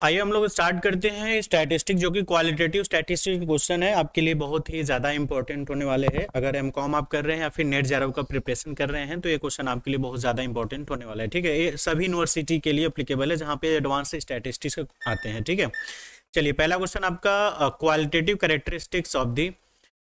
आइए हम लोग स्टार्ट करते हैं स्टैटिस्टिक, जो कि क्वालिटेटिव स्टैटिस्टिक क्वेश्चन है, आपके लिए बहुत ही ज़्यादा इंपॉर्टेंट होने वाले हैं। अगर एमकॉम आप कर रहे हैं या फिर नेट जेआरएफ का प्रिपरेशन कर रहे हैं तो ये क्वेश्चन आपके लिए बहुत ज़्यादा इंपॉर्टेंट होने वाला है। ठीक है, ये सभी यूनिवर्सिटी के लिए अप्लीकेबल है जहाँ पे एडवांस स्टैटिस्टिक्स आते हैं। ठीक है, चलिए पहला क्वेश्चन आपका क्वालिटेटिव कैरेक्टरिस्टिक्स ऑफ दी,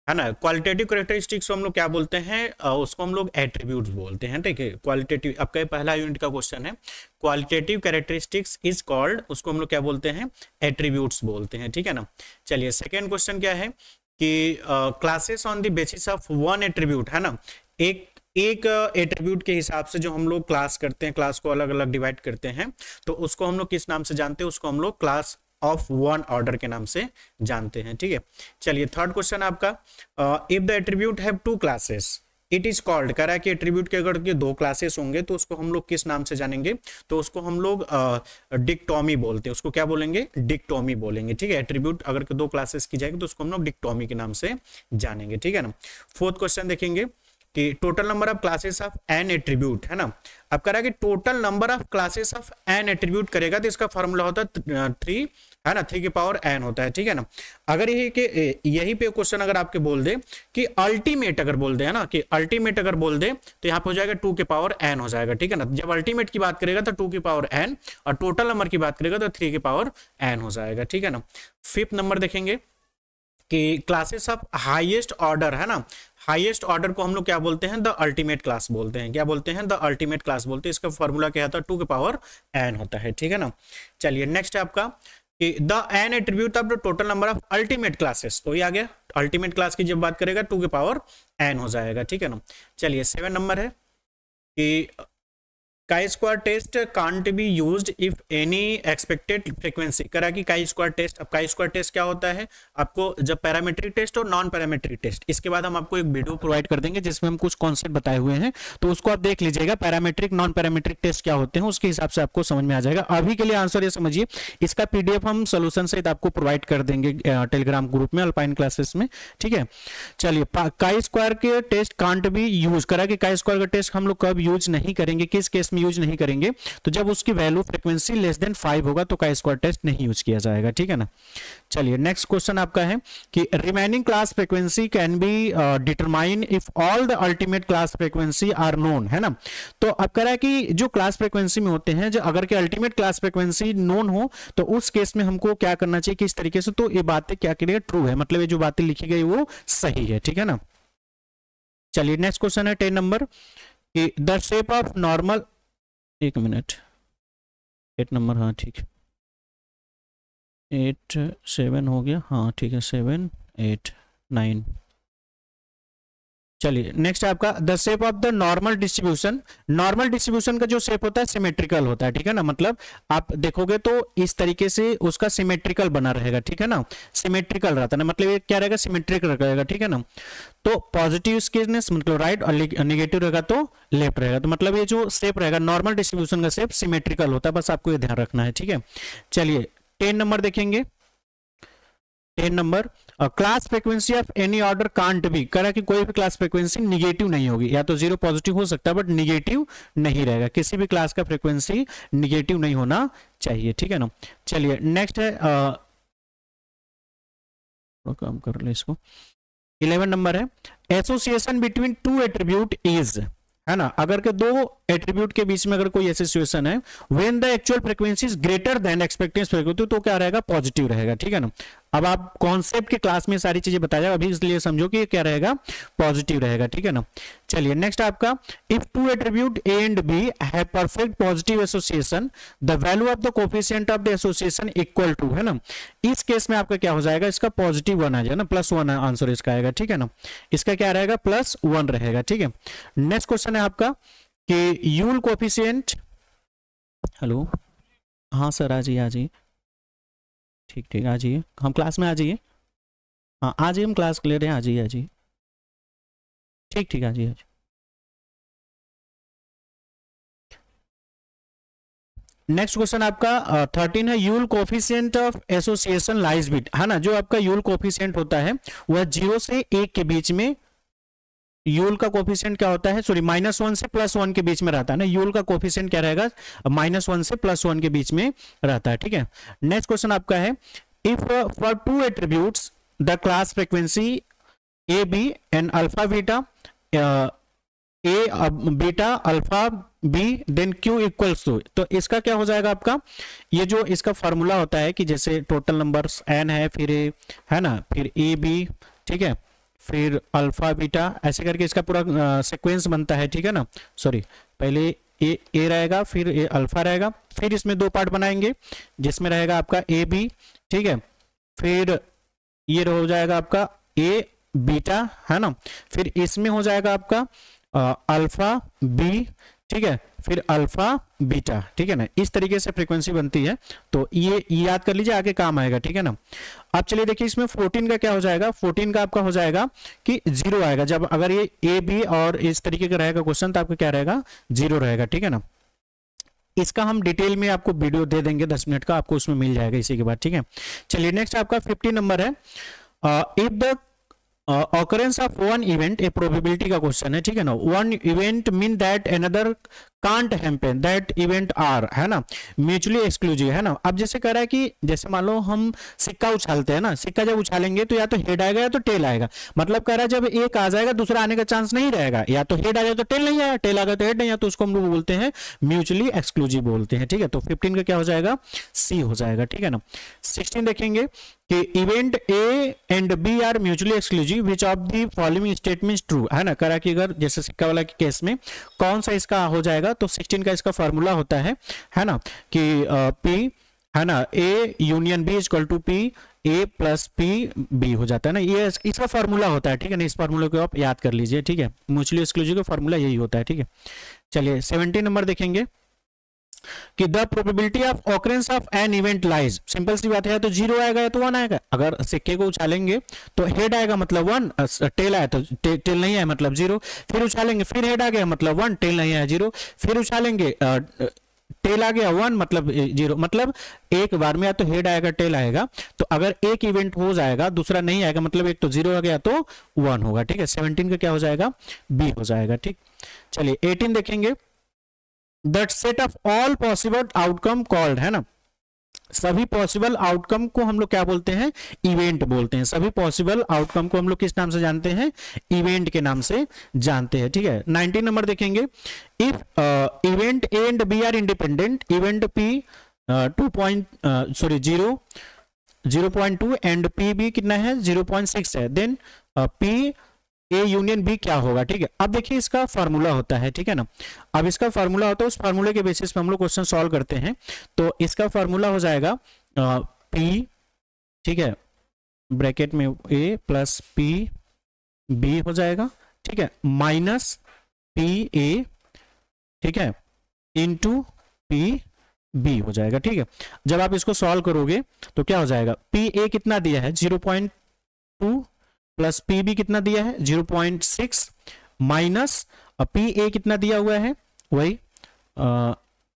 है ना। क्वालिटेटिव कैरेक्टरिस्टिक्स को हम लोग क्या बोलते हैं, उसको हम लोग एट्रीब्यूट्स बोलते हैं। ठीक है, क्वालिटेटिव आपका पहला यूनिट का क्वेश्चन है। क्वालिटेटिव कैरेक्टरिस्टिक्स इज कॉल्ड, उसको हम लोग क्या बोलते हैं, एट्रीब्यूट्स बोलते हैं। ठीक है ना। चलिए सेकेंड क्वेश्चन क्या है कि classes on the basis of one attribute, है ना। एक एट्रीब्यूट के हिसाब से जो हम लोग क्लास करते हैं, क्लास को अलग अलग डिवाइड करते हैं, तो उसको हम लोग किस नाम से जानते हैं, उसको हम लोग क्लास ऑफ वन ऑर्डर के नाम से जानते हैं। ठीक है, चलिए थर्ड क्वेश्चन आपका, if the attribute have two classes it is called, कह रहा है कि एट्रीब्यूट के अगर के दो क्लासेस होंगे तो उसको हम लोग किस नाम से जानेंगे, तो उसको हम लोग डिक्टोमी बोलते हैं। उसको क्या बोलेंगे, डिक्टोमी बोलेंगे। ठीक है, एट्रीब्यूट अगर के दो क्लासेस की जाएगी तो उसको हम लोग डिक्टोमी के नाम से जानेंगे। ठीक है ना। फोर्थ क्वेश्चन देखेंगे कि total number of classes of N attribute, है ना। अब कह रहा है कि total number of classes of N attribute करेगा तो इसका फॉर्मूला होता है 3, है ना, 3 की पावर n होता है। ठीक है ना। अगर यही पे क्वेश्चन अगर आपके बोल दे कि अल्टीमेट, अगर बोल दे, है ना, कि अल्टीमेट अगर बोल दे तो यहाँ पे हो जाएगा 2 की पावर n हो जाएगा। ठीक है ना। जब अल्टीमेट की बात करेगा तो 2 की पावर n, और टोटल नंबर की बात करेगा तो 3 की पावर n हो जाएगा। ठीक है ना। फिफ्थ नंबर देखेंगे कि क्लासेस ऑफ हाईएस्ट ऑर्डर, है ना, हाईएस्ट ऑर्डर को हम लोग क्या बोलते हैं, द अल्टीमेट क्लास बोलते हैं। क्या बोलते हैं, द अल्टीमेट क्लास बोलते हैं। इसका फॉर्मूला क्या होता है, 2 की पावर n होता है। ठीक है ना। चलिए नेक्स्ट है आपका कि the N attribute of the total number of ultimate classes, तो ये आ गया अल्टीमेट क्लास की जब बात करेगा 2 की पावर n हो जाएगा। ठीक है ना। चलिए 7 नंबर है कि chi square test can't be used if any expected frequency. करा कि काई स्क्वायर टेस्ट, अब काई स्क्वायर टेस्ट क्या होता है, आपको जब पैरामीट्रिक टेस्ट और नॉन पैरामीट्रिक टेस्ट, इसके बाद हम आपको एक वीडियो प्रोवाइड कर देंगे जिसमें हम कुछ कॉन्सेप्ट बताए हुए हैं, तो उसको आप देख लीजिएगा। पैरामीट्रिक नॉन पैरामीट्रिक टेस्ट क्या होते हैं उसके हिसाब से आपको समझ में आ जाएगा। अभी के लिए आंसर ये समझिए, इसका पीडीएफ हम सोल्यूशन सहित आपको प्रोवाइड कर देंगे टेलीग्राम ग्रुप में, अल्पाइन क्लासेस में। ठीक है, चलिए काई स्क्वायर के टेस्ट कांट बी यूज, करा कि काई स्क्वायर का टेस्ट हम लोग कब यूज नहीं करेंगे, किस केस में यूज नहीं करेंगे, तो जब उसकी वैल्यू फ्रीक्वेंसी लेस देन 5 होगा तो काई स्क्वायर टेस्ट नहीं यूज किया जाएगा। ठीक है ना। चलिए नेक्स्ट क्वेश्चन आपका है कि remaining class frequency can be determine if all the ultimate class frequency are known, है ना। तो अब कह रहा है कि जो क्लास फ्रीक्वेंसी में होते हैं, जो अगर के अल्टीमेट क्लास फ्रीक्वेंसी नोन हो तो उस केस में हमको क्या करना चाहिए, किस तरीके से, तो ये बातें क्या करिएगा, ट्रू है, मतलब ये जो बातें लिखी गई वो सही है। ठीक है ना। चलिए नेक्स्ट क्वेश्चन है 10 नंबर कि द शेप ऑफ नॉर्मल, एक मिनट, 8 नंबर, हाँ ठीक है, 8 7 हो गया, हाँ ठीक है, 7 8 9। चलिए नेक्स्ट है आपका the shape of the normal distribution. Normal distribution का जो शेप होता है सिमेट्रिकल होता है। ठीक है ना, मतलब आप देखोगे तो इस तरीके से उसका सिमेट्रिकल बना रहेगा। ठीक है ना, सिमेट्रिकल रहता है ना, मतलब ये क्या रहेगा, सिमेट्रिकल रहेगा। ठीक है ना। तो पॉजिटिव स्केजनेस मतलब राइट और नेगेटिव रहेगा तो लेफ्ट रहेगा। तो मतलब ये जो शेप रहेगा नॉर्मल डिस्ट्रीब्यूशन का शेप सिमेट्रिकल होता है, बस आपको ये ध्यान रखना है। ठीक है, चलिए 10 नंबर देखेंगे। 10 number class frequency of any order can't be, करा कि कोई भी क्लास फ्रीक्वेंसी निगेटिव नहीं होगी, या तो 0 पॉजिटिव हो सकता है बट निगेटिव नहीं रहेगा। किसी भी क्लास का फ्रीक्वेंसी निगेटिव नहीं होना चाहिए। ठीक है ना। चलिए नेक्स्ट है, काम कर ले इसको, 11 नंबर है association between two attribute is, है ना, अगर के दो एट्रीब्यूट के बीच में अगर कोई एसोसिएशन है, when the actual frequency is greater than expected frequency, तो क्या रहेगा, पॉजिटिव रहेगा। ठीक है ना। अब आप कॉन्सेप्ट के क्लास में सारी चीजें बताया, अभी इसलिए समझो कि ये क्या रहेगा, पॉजिटिव रहेगा। ठीक है ना। चलिए नेक्स्ट आपका if two attribute A and B have perfect positive association the value of the coefficient of the association equal to, है ना, इस केस में आपका क्या हो जाएगा, इसका पॉजिटिव 1 आ जाएगा ना, +1 आंसर इसका आएगा। ठीक है ना, इसका क्या रहेगा, +1 रहेगा। ठीक है। नेक्स्ट क्वेश्चन है आपका कि यूल कोफिशिएंट, हेलो, हाँ सर आ जाइए, ठीक ठीक आ जाइए, हम क्लास में आ जाइए, हाँ आ जाइए, हम क्लास ले रहे हैं, आ जाइए, ठीक ठीक आ जाइए। नेक्स्ट क्वेश्चन आपका 13 है you'll coefficient of association lies bit, है ना, जो आपका यूल कोफिशिएंट होता है वह 0 से 1 के बीच में यूल का कोफिशिएंट क्या होता है, सॉरी -1 से +1 के बीच में रहता है ना, यूल का कोफिशिएंट क्या रहेगा, -1 से +1 के बीच में रहता है, ठीक है। नेक्स्ट क्वेश्चन आपका है, if for 2 attributes the class frequency A B and alpha beta A beta alpha B then Q equals to, तो इसका क्या हो जाएगा आपका, ये जो इसका फॉर्मूला होता है कि जैसे टोटल नंबर्स एन है, फिर ए है ना, फिर ए बी, ठीक है, फिर अल्फा बीटा, ऐसे करके इसका पूरा सीक्वेंस बनता है, ठीक है ना, सॉरी पहले ए रहेगा, फिर ए अल्फा रहेगा, फिर इसमें 2 पार्ट बनाएंगे जिसमें रहेगा आपका ए बी, ठीक है, फिर ये हो जाएगा आपका ए बीटा, है ना, फिर इसमें हो जाएगा आपका अल्फा बी, ठीक है, फिर अल्फा बीटा, ठीक है ना, इस तरीके से फ्रीक्वेंसी बनती है, तो ये याद कर लीजिए, आगे काम आएगा, ठीक है ना। अब चलिए देखिए इसमें 14 का क्या हो जाएगा, 14 का आपका हो जाएगा कि 0 आएगा, जब अगर ये ए बी और इस तरीके का रहेगा क्वेश्चन तो आपका क्या रहेगा, 0 रहेगा, ठीक है ना। इसका हम डिटेल में आपको वीडियो दे देंगे 10 मिनट का, आपको उसमें मिल जाएगा इसी के बाद, ठीक है। चलिए नेक्स्ट आपका 50 नंबर है, if the occurrence of one event, a probability का क्वेश्चन है, ठीक है ना, one event mean that another can't happen, that event are, है ना, म्यूचुअली एक्सक्लूसिव, है ना। अब जैसे कह रहा है कि जैसे मान लो हम सिक्का उछालते हैं ना, सिक्का जब उछालेंगे तो या तो हेड आएगा या तो टेल आएगा, मतलब कह रहा है जब एक आ जाएगा दूसरा आने का चांस नहीं रहेगा, या तो हेड आ जाए तो टेल नहीं आया, टेल आ गया तो हेड नहीं आया, तो उसको हम लोग बोलते हैं म्यूचुअली एक्सक्लूसिव बोलते हैं, ठीक है। तो 15 का क्या हो जाएगा, सी हो जाएगा, ठीक है ना। 16 देखेंगे कि event A and B are mutually exclusive which of the following statements true, है ना, करा कि अगर जैसे सिक्का वाला के केस में कौन सा इसका हो जाएगा, तो 16 का इसका फॉर्मूला होता है ना, कि P, है ना, A union B equal to P A plus P B हो जाता है ना, ये इसका फॉर्मूला होता है, ठीक है ना, इस फॉर्मूले को आप याद कर लीजिए, ठीक है, म्यूचुअली एक्सक्लूसिव का फॉर्मूला यही होता है, ठीक है। चलिए 17 नंबर देखेंगे कि the probability of occurrence of an event lies, simple सी बात है, तो 0 आएगा या तो 1 आएगा, अगर सिक्के को उछालेंगे तो हेड आएगा मतलब 1, टेल आया तो टेल नहीं आया मतलब 0, फिर उछालेंगे फिर हेड आ गया मतलब 1, टेल नहीं आया 0, फिर उछालेंगे टेल आ गया 1 मतलब 0, मतलब एक बार में या तो हेड आएगा टेल आएगा, तो अगर एक इवेंट हो जाएगा दूसरा नहीं आएगा, मतलब एक तो 0 आ गया तो 1 होगा, ठीक है। 17 का क्या हो जाएगा, बी हो जाएगा, ठीक। चलिए 18 देखेंगे, that set of all possible outcome called, है ना, सभी पॉसिबल आउटकम को हम लोग क्या बोलते हैं, इवेंट बोलते हैं, सभी पॉसिबल आउटकम को हम लोग किस नाम से जानते हैं, इवेंट के नाम से जानते हैं, ठीक है। 19 नंबर देखेंगे, if event A and B are independent, event P 0.2 and P B कितना है 0.6 है, then P A union B क्या होगा, ठीक है। अब देखिए इसका फार्मूला होता है, ठीक है ना, अब इसका फार्मूला होता है, उस फार्मूले के बेसिस पे हम लोग क्वेश्चन सॉल्व करते हैं, तो इसका फार्मूला हो जाएगा पी, ठीक है, ब्रैकेट में ए प्लस पी बी हो जाएगा, ठीक है, माइनस पी ए, ठीक है, इंटू पी बी हो जाएगा, ठीक है। जब आप इसको सॉल्व करोगे तो क्या हो जाएगा, पी ए कितना दिया है 0.2 प्लस पी बी कितना दिया है 0.6 माइनस पी ए कितना दिया हुआ है वही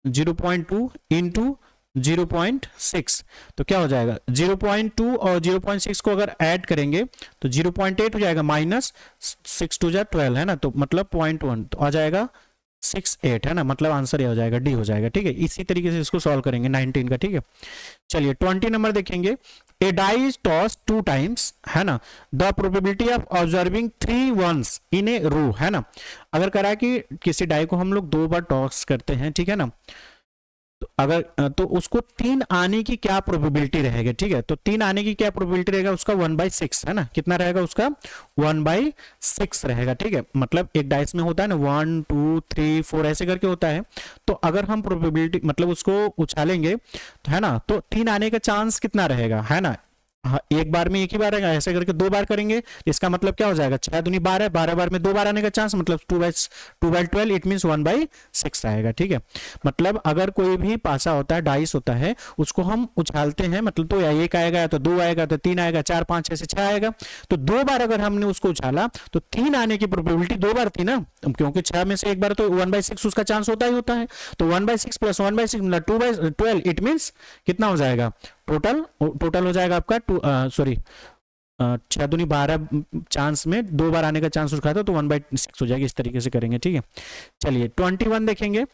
0.2 इंटू 0.6, तो क्या हो जाएगा 0.2 और 0.6 को अगर ऐड करेंगे तो 0.8 हो जाएगा, माइनस 6 2 12 है ना, तो मतलब 0.1, तो आ जाएगा 68, है ना, मतलब आंसर ये हो जाएगा डी हो जाएगा, ठीक है। इसी तरीके से इसको सॉल्व करेंगे 19 का, ठीक है। चलिए 20 नंबर देखेंगे, a die is toss 2 times, है ना, the probability of observing 3 once in a row, है ना, अगर करा है कि किसी डाई को हम लोग 2 बार टॉस करते हैं, ठीक है ना, तो अगर तो उसको 3 आने की क्या प्रोबेबिलिटी रहेगी, ठीक है, तो 3 आने की क्या प्रोबेबिलिटी रहेगा उसका 1/6, है ना, कितना रहेगा उसका 1/6 रहेगा, ठीक है, मतलब एक डाइस में होता है ना 1 2 3 4 ऐसे करके होता है, तो अगर हम प्रोबेबिलिटी मतलब उसको उछालेंगे तो है ना, तो 3 आने का चांस कितना रहेगा, है ना, हाँ, एक बार में एक ही बार रहेगा, ऐसे करके 2 बार करेंगे, इसका मतलब क्या हो जाएगा 6 दूनी 12, 12 बार में 2 बार आने का चांस, मतलब 2/12 इट मींस 1/6 आएगा, ठीक है। मतलब अगर कोई भी पासा होता है, डाइस होता है, उसको हम उछालते हैं, मतलब तो या 1 आएगा या तो 2 आएगा तो 3 आएगा 4 5 6 6 आएगा, तो 2 बार अगर हमने उसको उछाला तो 3 आने की प्रोबेबिलिटी 2 बार थी ना, क्योंकि 6 में से एक बार तो 1/6 उसका चांस होता ही होता है, तो 1/6 प्लस 1/6 मतलब 2/12 इट मींस कितना हो जाएगा, टोटल हो जाएगा आपका 6 दूनी 12 चांस में 2 बार आने का चांस उसका था, तो 1/6 हो जाएगी। इस तरीके से करेंगे, ठीक है। चलिए 21 देखेंगे।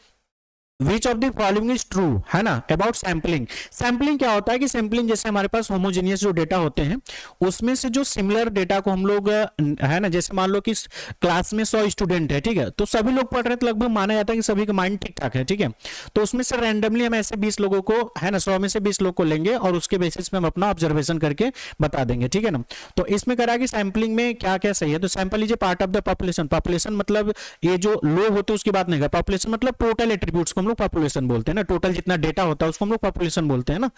विच of the following is true, है ना, अबाउट सैम्पलिंग। सैम्पलिंग क्या होता है कि सैम्पलिंग जैसे हमारे पास होमोजेनियस जो डेटा होते हैं उसमें से जो सिमिलर डेटा को हम लोग, है ना, जैसे मान लो कि क्लास में 100 स्टूडेंट है, ठीक है, तो सभी लोग पढ़ रहे हैं, तो लगभग माना जाता है कि सभी का माइंड ठीक ठाक है, ठीक है। तो उसमें से रैंडमली हम ऐसे 20 लोगों को, है ना, 100 में से 20 लोग को लेंगे और उसके बेसिस पे हम अपना ऑब्जर्वेशन करके बता देंगे, ठीक है ना। तो इसमें करा कि सैम्पलिंग में क्या क्या सही है, तो sample is a part of the population. Population मतलब ये जो लोग होते हैं उसकी बात नहीं कर, पॉपुलेशन मतलब टोटल एट्रीब्यूट्स को हम लोग पॉपुलेशन बोलते हैं ना, टोटल जितना डेटा होता है उसको हम लोग पॉपुलेशन बोलते हैं ना,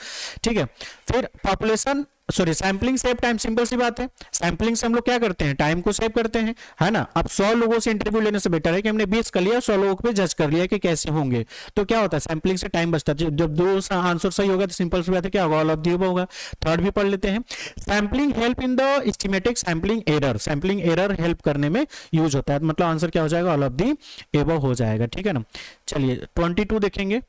ठीक है। फिर population, sorry, sampling save time, simple सी बात है, सैम्पलिंग से हम लोग क्या करते हैं, टाइम को सेव करते हैं, है ना। अब 100 लोगों से इंटरव्यू लेने से बेटर है कि हमने 20 कर लिया, 100 लोगों पे जज कर लिया कि कैसे होंगे, तो क्या होता है, सैम्पलिंग से टाइम बचता है। जब 2 आंसर सही होगा तो सिंपल सी बात है क्या होगा, ऑल ऑफ द अबव होगा। थर्ड भी पढ़ लेते हैं। Sampling help in the estimating sampling error, sampling error help करने में यूज होता है, मतलब आंसर क्या हो जाएगा, ऑल ऑफ द अबव हो जाएगा, ठीक है ना। चलिए 22 देखेंगे।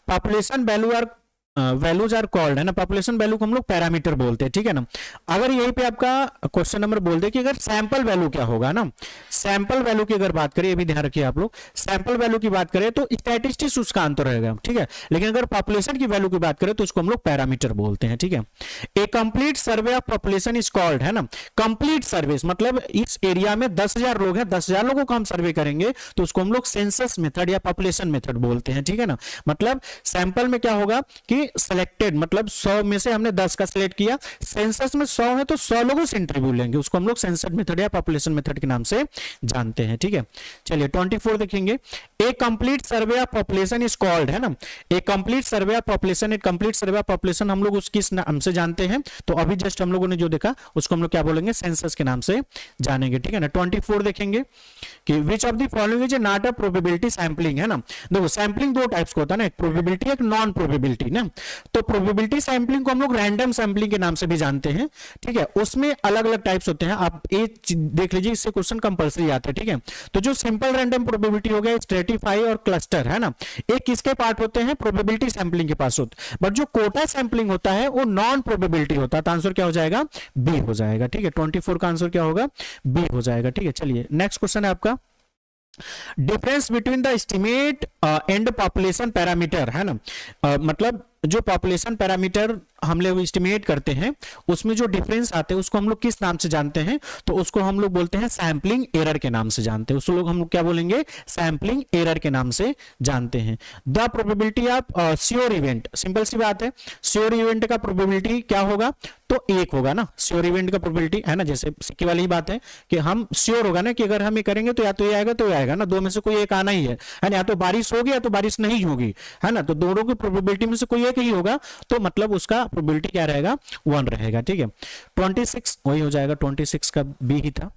पॉपुलेशन वैल्यूज आर कॉल्ड, है ना, पॉपुलेशन वैल्यू को हम लोग पैरामीटर बोलते हैं, ठीक है ना। अगर यहीं पे आपका क्वेश्चन नंबर बोल दे कि अगर सैंपल वैल्यू क्या होगा ना, सैंपल वैल्यू की अगर बात करें, ये भी ध्यान रखिए आप लोग, सैंपल वैल्यू की बात करें तो स्टैटिस्टिक्स उसका आंसर रहेगा, ठीक है। लेकिन अगर पॉपुलेशन की वैल्यू की बात करें तो उसको हम लोग पैरामीटर बोलते हैं, ठीक है। A complete survey of population is called, है ना, कंप्लीट सर्विस मतलब इस एरिया में 10,000 लोग हैं, 10,000 लोगों को हम सर्वे करेंगे तो उसको हम लोग सेंसस मेथड या पॉपुलेशन मेथड बोलते हैं, ठीक है ना। मतलब सैंपल में क्या होगा कि सिलेक्टेड, मतलब 100 में से हमने 10 का सिलेक्ट किया, सेंसस में 100 है तो 100 लोगों से इंटरव्यू लेंगे, उसको हम लोग सेंसस मेथड या पॉपुलेशन मेथड के नाम से जानते हैं, ठीक है। चलिए 24 देखेंगे। A complete survey of population is called, है ना, a complete survey of population, एक कंप्लीट सर्वे ऑफ पॉपुलेशन हम लोग उसकी नाम से जानते हैं, तो अभी जस्ट हम लोगों ने जो देखा उसको हम लोग क्या बोलेंगे, सेंसस के नाम से जानेंगे, ठीक है ना। 24 देखेंगे कि विच of the following is not a probability sampling, है ना। देखो सैंपलिंग दो टाइप्स का होता है ना, एक प्रोबेबिलिटी एक नॉन प्रोबेबिलिटी ना। तो प्रोबेबिलिटी सैंपलिंग को हम लोग रैंडम सैंपलिंग के नाम से भी जानते हैं, ठीक है। उसमें अलग अलग टाइप्स होते हैं, आप एक देख लीजिए, इससे क्वेश्चन कंपलसरी आता है, ठीक है। तो जो सिंपल रैंडम प्रोबेबिलिटी हो गया, स्ट्रेटिफाई और क्लस्टर, है ना, एक किसके पार्ट होते हैं, प्रोबेबिलिटी सैंपलिंग के पास होते हैं। बट जो कोटा सैंपलिंग होता है वो नॉन प्रोबेबिलिटी होता है, तो आंसर क्या हो जाएगा, बी हो जाएगा, ठीक है। 24 का आंसर क्या होगा, बी हो जाएगा, ठीक है। चलिए नेक्स्ट क्वेश्चन है आपका, difference between the estimate and population parameter, है ना। मतलब जो पॉपुलेशन पैरामीटर हम लोग एस्टिमेट करते हैं उसमें जो डिफरेंस आते हैं उसको हम लोग किस नाम से जानते हैं, तो उसको हम लोग बोलते हैं सैंपलिंग एरर के नाम से जानते हैं, उसको लोग हम लोग क्या बोलेंगे, सैंपलिंग एरर के नाम से जानते हैं। The probability of sure event, simple सी बात है, श्योर इवेंट का प्रोबेबिलिटी क्या होगा, तो 1 होगा ना, श्योर इवेंट का प्रोबेबिलिटी, है ना, जैसे सिक्के वाली ही बात है कि हम श्योर होगा ना कि अगर हम ये करेंगे तो या तो ये आएगा तो ये आएगा ना, दो में से कोई एक आना ही है ना, या तो बारिश होगी या तो बारिश नहीं होगी, है ना, तो दोनों की प्रोबेबिलिटी में से कोई एक ही होगा, तो मतलब उसका प्रोबेबिलिटी क्या रहेगा, 1 रहेगा, ठीक है। 26 वही हो जाएगा, 26 का बी ही था।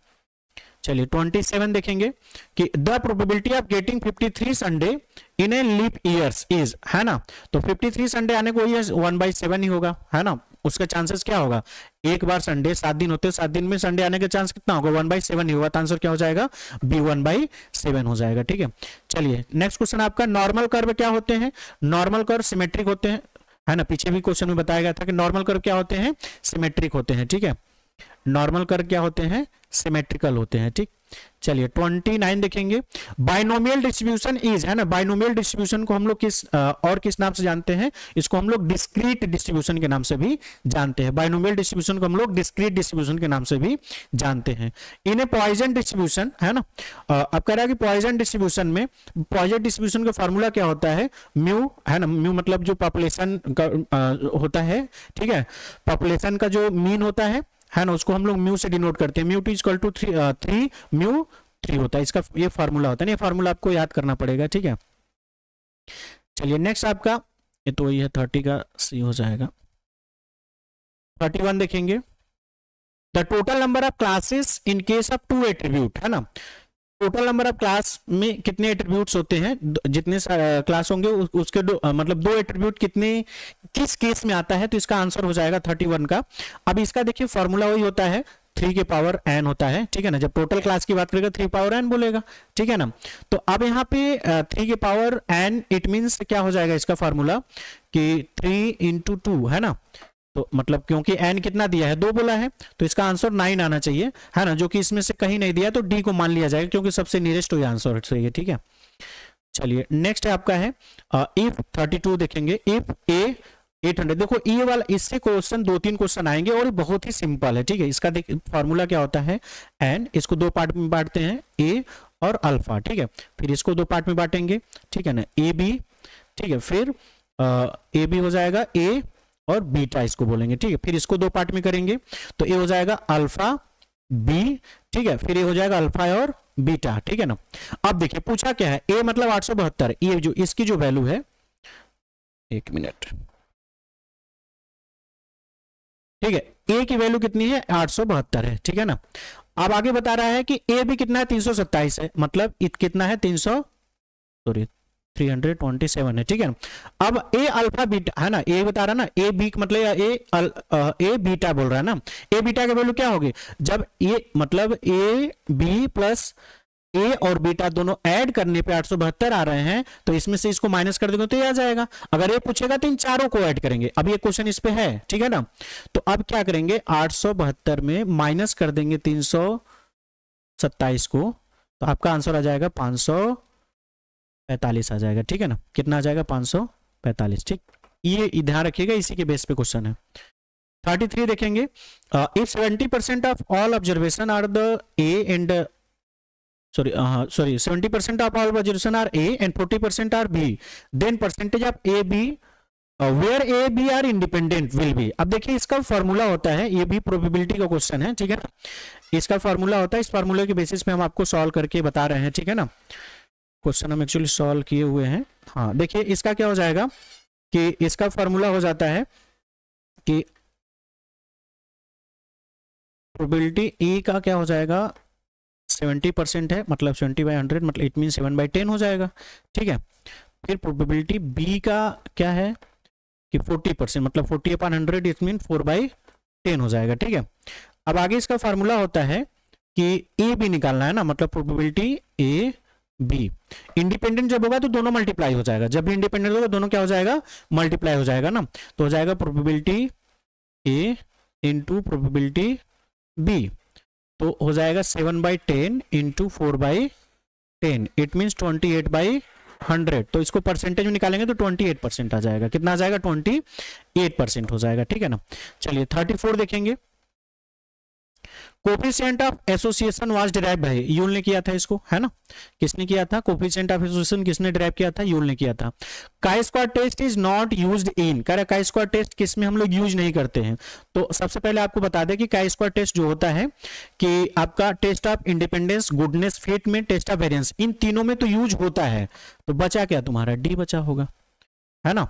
चलिए 27 देखेंगे कि the probability of getting 53 Sunday in a leap years is, है ना, तो 53 संडे आने को ये 1/7 ही होगा, है ना। उसका चांसेस क्या होगा, एक बार संडे 7 दिन होते हैं, 7 दिन में संडे आने का चांस कितना होगा, 1/7 ही होगा, तो आंसर क्या हो जाएगा, बी 1/7 हो जाएगा, ठीक है। चलिए नेक्स्ट क्वेश्चन आपका, नॉर्मल कर्व क्या होते हैं, नॉर्मल कर्व सिमेट्रिक होते हैं, है ना, पीछे भी क्वेश्चन में बताया गया था कि नॉर्मल कर्व क्या होते हैं, सिमेट्रिक होते हैं, ठीक है। नॉर्मल कर्व क्या होते हैं, सिमेट्रिकल होते हैं, ठीक। चलिए 29 देखेंगे, बाइनोमियल डिस्ट्रीब्यूशन इज, है ना, बाइनोमियल डिस्ट्रीब्यूशन को हम लोग किस नाम से जानते हैं, इसको हम लोग डिस्क्रीट डिस्ट्रीब्यूशन के नाम से भी जानते हैं, बाइनोमियल डिस्ट्रीब्यूशन को हम लोग डिस्क्रीट डिस्ट्रीब्यूशन के नाम से भी जानते हैं। इन ए पॉइजन डिस्ट्रीब्यूशन, है ना, अब कह रहा है कि पॉइजन डिस्ट्रीब्यूशन में, पॉइजन डिस्ट्रीब्यूशन का फॉर्मूला क्या होता है, म्यू, है ना, म्यू मतलब जो पॉपुलेशन का होता है, ठीक है, पॉपुलेशन का जो मीन होता है ना, उसको हम लोग म्यू से डिनोट करते हैं, mu t equal to 3 mu 3 होता है, इसका ये फार्मूला होता है, ये फार्मूला आपको याद करना पड़ेगा, ठीक है। चलिए नेक्स्ट आपका, ये तो ये 30 का सी हो जाएगा। 31 देखेंगे, the total number of classes in case of 2 attribute, है ना, टोटल नंबर ऑफ क्लास में कितने एट्रीब्यूट्स होते हैं, जितने क्लास होंगे उसके मतलब 2 एट्रीब्यूट कितने किस केस में आता है, तो इसका आंसर हो जाएगा 31 का। अब इसका देखिए फॉर्मूला वही होता है, 3 के पावर n होता है, ठीक है ना, जब टोटल क्लास की बात करेगा 3 पावर n बोलेगा, ठीक है ना। तो अब यहाँ पे 3 के पावर n, इट मीन्स क्या हो जाएगा इसका फॉर्मूला कि 3 × 2, है ना, तो मतलब क्योंकि n कितना दिया है 2 बोला है, तो इसका आंसर 9 आना चाहिए, है ना, जो कि इसमें से कहीं नहीं दिया तो डी को मान लिया जाएगा क्योंकि सबसे नियरेस्ट हुई आंसर सही है, ठीक है। चलिए नेक्स्ट है आपका है इफ 32 देखेंगे, इफ ए 800, देखो ये वाला इससे क्वेश्चन 2-3 क्वेश्चन आएंगे और ये बहुत ही सिंपल है, ठीक है। इसका फॉर्मूला क्या होता है, एन, इसको 2 पार्ट में बांटते हैं, ए और अल्फा, ठीक है। फिर इसको 2 पार्ट में बांटेंगे, ठीक है ना, ए बी, ठीक है। फिर ए बी हो जाएगा ए और बीटा इसको बोलेंगे, ठीक है। फिर इसको 2 पार्ट में करेंगे तो ये हो जाएगा अल्फा बी, ठीक है। फिर ये हो जाएगा अल्फा और बीटा, ठीक है ना। अब देखिए पूछा क्या है, ए मतलब 872, ये जो इसकी जो वैल्यू है, 1 मिनट, ठीक है, ए की वैल्यू कितनी है 872 है, ठीक है ना। अब आगे बता रहा है कि ए भी कितना है 327 है, मतलब कितना है 327 है, ठीक है ना। अब ए अल्फा बीटा है ना, ए बता रहा ना, ए बी मतलब ए बीटा बोल रहा है ना, ए बीटा की वैल्यू क्या होगी, जब ए मतलब ए बी प्लस ए और बीटा दोनों ऐड करने पे 872 आ रहे हैं, तो इसमें से इसको माइनस कर देंगे तो ये आ जाएगा। अगर ये पूछेगा तो इन चारों को ऐड करेंगे, अब ये क्वेश्चन इस पे है, ठीक है ना। तो अब क्या करेंगे, 872 में माइनस कर देंगे 327 को, तो आपका आंसर आ जाएगा 545 आ जाएगा, ठीक है ना। कितना आ जाएगा 545, ठीक। ये ध्यान रखिएगा, इसी के बेस पे क्वेश्चन है। 33 देखेंगे, if 70% of all observation are the A and sorry 70% of all observation are A and 40% are B, then percentage of A B where A B are independent will be। अब देखिए इसका formula होता है, ये भी probability का question है, ठीक है ना। इसका फॉर्मूला होता है, इस फॉर्मूले के बेसिस पे हम आपको सॉल्व करके बता रहे हैं, ठीक है ना। क्वेश्चन हम एक्चुअली सॉल्व किए हुए हैं। हाँ देखिए इसका क्या हो जाएगा कि इसका फॉर्मूला हो जाता है कि प्रोबेबिलिटी ए का क्या हो जाएगा 70% है, मतलब 70/100 मतलब इट मीन 7/10 हो जाएगा, ठीक है। फिर प्रोबेबिलिटी बी का क्या है कि 40% मतलब 40/100 इट मीन 4/10 हो जाएगा, ठीक है। अब आगे इसका फार्मूला होता है कि ए बी निकालना है ना, मतलब प्रोबेबिलिटी ए बी, इंडिपेंडेंट जब होगा तो दोनों मल्टीप्लाई हो जाएगा, जब भी इंडिपेंडेंट होगा दोनों क्या हो जाएगा मल्टीप्लाई हो जाएगा ना, तो हो जाएगा probability A into probability B, तो हो जाएगा 7/10 इंटू 4/10 इट मीन 28/100। तो इसको परसेंटेज में निकालेंगे तो 28% आ जाएगा, कितना आ जाएगा 28% हो जाएगा, ठीक है ना। चलिए 34 देखेंगे, coefficient of association was derive by, Yule ने किया था इसको, है ना। किसने किया था, कोफिशिएंट ऑफ एसोसिएशन किसने डिराइव किया था, यूल ने किया था। Chi square test is not used in, कह रहा काई स्क्वायर टेस्ट किस में हम लोग यूज नहीं करते हैं। तो सबसे पहले आपको बता दें कि काई स्क्वायर टेस्ट जो होता है कि आपका test of independence, goodness, fit में टेस्ट ऑफ वेरिएंस, इन तीनों में तो यूज होता है, तो बचा क्या तुम्हारा डी बचा होगा, है ना।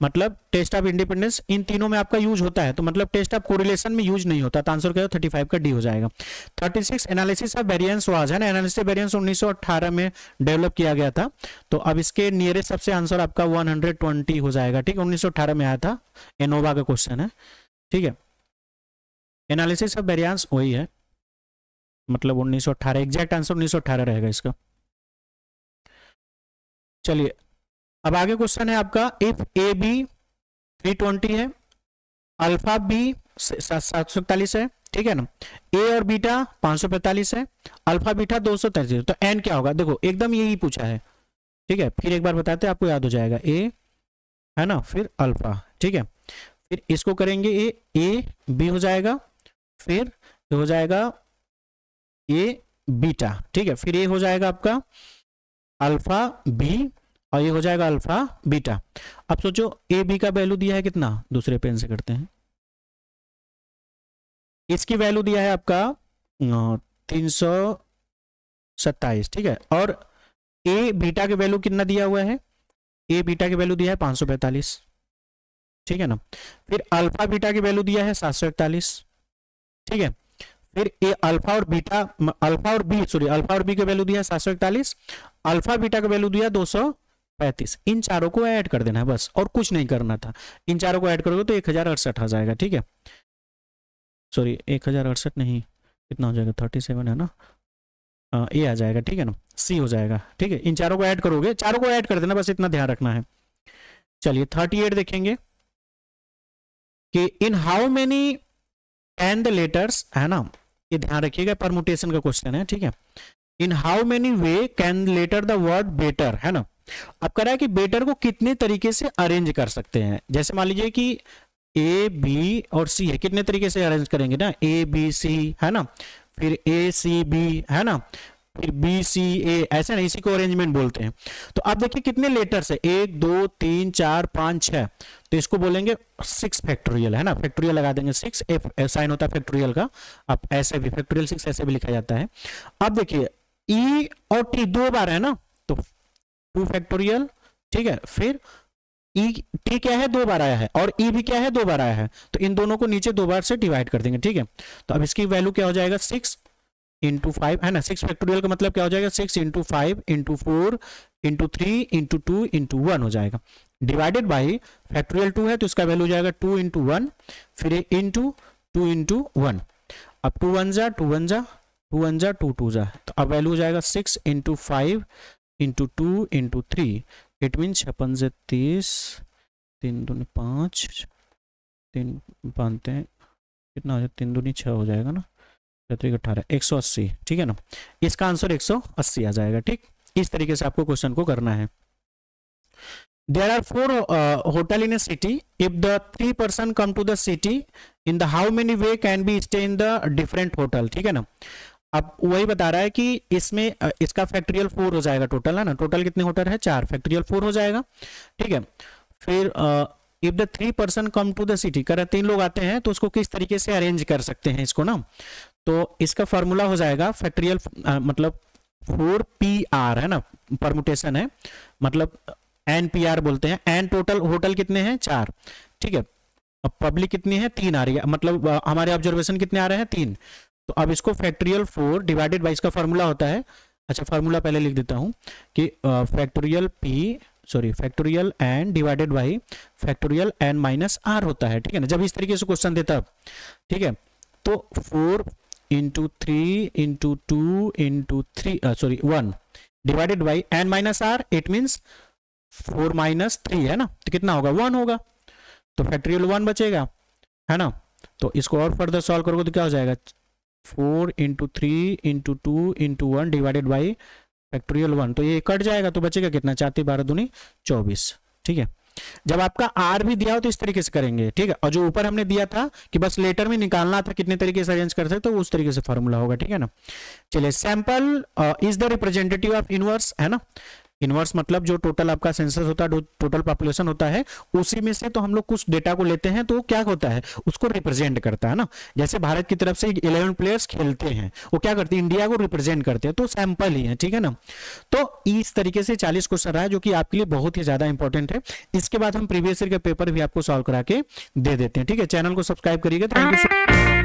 मतलब टेस्ट ऑफ इंडिपेंडेंस इन तीनों में आपका यूज होता है, तो मतलब टेस्ट ऑफ कोरिलेशन में यूज नहीं होता, तो आंसर क्या हो 35 का डी हो जाएगा। 36 एनालिसिस ऑफ वेरिएंस वाज, है ना, एनालिसिस वेरिएंस 1918 में डेवलप किया गया था, तो अब इसके नियरेस्ट सबसे आंसर आपका 120 हो जाएगा, ठीक है। 1918 में आया था, एनोवा का क्वेश्चन है, ठीक है। एनालिसिस ऑफ वेरिएंस वही है, मतलब 1918, एग्जैक्ट आंसर 1918 रहेगा इसका। चलिए अब आगे क्वेश्चन है आपका, इफ ए बी 320 है, अल्फा बी 741 है, ठीक है ना, ए और बीटा 545 है, अल्फा बीटा 233, तो एन क्या होगा, देखो एकदम यही पूछा है, ठीक है। फिर एक बार बताते हैं आपको याद हो जाएगा, ए है ना, फिर अल्फा, ठीक है। फिर इसको करेंगे ए बी हो जाएगा, फिर हो जाएगा ए बीटा, ठीक है। फिर ये हो जाएगा आपका अल्फा बी और ये हो जाएगा अल्फा बीटा। अब सोचो ए बी का वैल्यू दिया है कितना, दूसरे पेन से करते हैं, इसकी वैल्यू दिया है आपका 327, ठीक है। और ए बीटा के वैल्यू कितना दिया हुआ है, ए बीटा की वैल्यू दिया है 545, ठीक है ना। फिर अल्फा बीटा की वैल्यू दिया है 741, ठीक है। फिर ए अल्फा और बीटा, अल्फा और बी सॉरी अल्फा और बी की वैल्यू दिया है 741, अल्फा बीटा का वैल्यू दिया 235, इन चारों को ऐड कर देना है बस, और कुछ नहीं करना था। इन चारों को ऐड करोगे तो 1068 आ जाएगा, ठीक है। सॉरी 1068 नहीं, कितना हो जाएगा 37 है ना, ए आ जाएगा, ठीक है ना, सी हो जाएगा, ठीक है। इन चारों को ऐड करोगे, चारों को ऐड कर देना बस, इतना ध्यान रखना है। चलिए 38 देखेंगे, कि in how many can the letters, है ना, ये ध्यान रखिएगा, परमुटेशन का क्वेश्चन है, ठीक है। In how many way can later the word better, है ना। अब कह रहा है कि बेटर को कितने तरीके से अरेंज कर सकते हैं। जैसे मान लीजिए कि ए बी और सी है, कितने तरीके से अरेंज करेंगे ना, ए बी सी, है ना, फिर ए सी बी, है ना, फिर बी सी ए, ऐसे ना, इसी को अरेंजमेंट बोलते हैं। तो आप देखिए कितने लेटर्स है, 1 2 3 4 5 6, तो इसको बोलेंगे 6 फैक्टोरियल, है ना, फैक्टोरियल लगा देंगे 6, एफ साइन होता है फैक्टोरियल का, अब ऐसे भी फैक्टोरियल 6 ऐसे भी लिखा जाता है। अब देखिए ई और टी 2 बार है ना, तो 2 फैक्टोरियल, ठीक है, फिर ई टी क्या है 2 बार आया है, और ई भी क्या है 2 बार आया है, तो इन दोनों को नीचे 2 बार से डिवाइड कर देंगे, ठीक है। तो अब इसकी वैल्यू क्या हो जाएगा, 6 इंटू 5, है ना, 6 फैक्टोरियल का मतलब क्या हो जाएगा, 6 into 5 into 4 into 3 into 2 into 1 हो जाएगा, डिवाइडेड बाई फैक्टोरियल 2 है तो इसका वैल्यू हो जाएगा 2 इंटू 1, फिर इंटू 2 इंटू 1, अब 2 1 जा 2 1 जा 2 1 जा 2 2 जा, तो अब वैल्यू हो जाएगा 6 into 5 into 2 into 3, it mean 56 से 30, 3 दूनी 5, 3 बांधते हैं, कितना हो जाएगा, 3 दूनी 6 हो जाएगा ना, 18 180, ठीक है ना, इसका आंसर 180 आ जाएगा, ठीक। इस तरीके से आपको क्वेश्चन को करना है। There are 4 hotel in a city. If the 3 person come to the city, in the how many way can be stay in the different hotel, ठीक है ना। अब वही बता रहा है कि इसमें इसका फैक्टोरियल 4 हो जाएगा टोटल, है ना, टोटल कितने होटल है 4, फैक्टोरियल 4 हो जाएगा, ठीक है। फिर if the 3 person come to the city, कर 3 लोग आते हैं तो उसको किस तरीके से अरेंज कर सकते हैं इसको ना, तो इसका फॉर्मूला हो जाएगा फैक्टोरियल मतलब 4PR, है ना, परमुटेशन है, मतलब NPR बोलते हैं, एन टोटल होटल कितने हैं 4, ठीक है। अब पब्लिक कितनी है 3 आ रही है, मतलब हमारे ऑब्जर्वेशन कितने आ रहे हैं 3, तो अब इसको फैक्टोरियल 4 डिवाइडेड बाई, इसका फॉर्मूला होता है, अच्छा फॉर्मूला पहले लिख देता हूं कि factorial N divided by factorial N minus R होता है, ठीक है ना, जब इस तरीके से क्वेश्चन देता है, ठीक है। तो 4 into 3 into 2 into 1 divided by N minus R, it means 4 minus 3, है ना, तो कितना होगा 1 होगा, तो फैक्टोरियल 1 बचेगा, है ना। तो इसको और फर्दर सॉल्व करोगे तो क्या हो जाएगा, 4 into 3 into 2 into 1 divided by factorial 1, तो ये कट जाएगा तो बचेगा कितना, 4 3 12 दूनी 24, ठीक है। जब आपका आर भी दिया हो तो इस तरीके से करेंगे, ठीक है, और जो ऊपर हमने दिया था कि बस लेटर में निकालना था कितने तरीके से अरेंज कर सकते तो उस तरीके से फॉर्मूला होगा, ठीक है ना। चलिए, sample is the representative of inverse, है ना, इनवर्स मतलब जो टोटल आपका सेंसस होता है, टोटल पॉपुलेशन होता है, उसी में से तो हम लोग कुछ डेटा को लेते हैं तो क्या होता है उसको रिप्रेजेंट करता है ना। जैसे भारत की तरफ से 11 प्लेयर्स खेलते हैं, वो क्या करते हैं इंडिया को रिप्रेजेंट करते हैं, तो सैंपल ही है, ठीक है ना। तो इस तरीके से 40 क्वेश्चन रहा है जो कि आपके लिए बहुत ही ज्यादा इंपॉर्टेंट है। इसके बाद हम प्रीवियस ईयर के पेपर भी आपको सॉल्व करा के दे देते हैं, ठीक है। चैनल को सब्सक्राइब करिएगा। Thank you.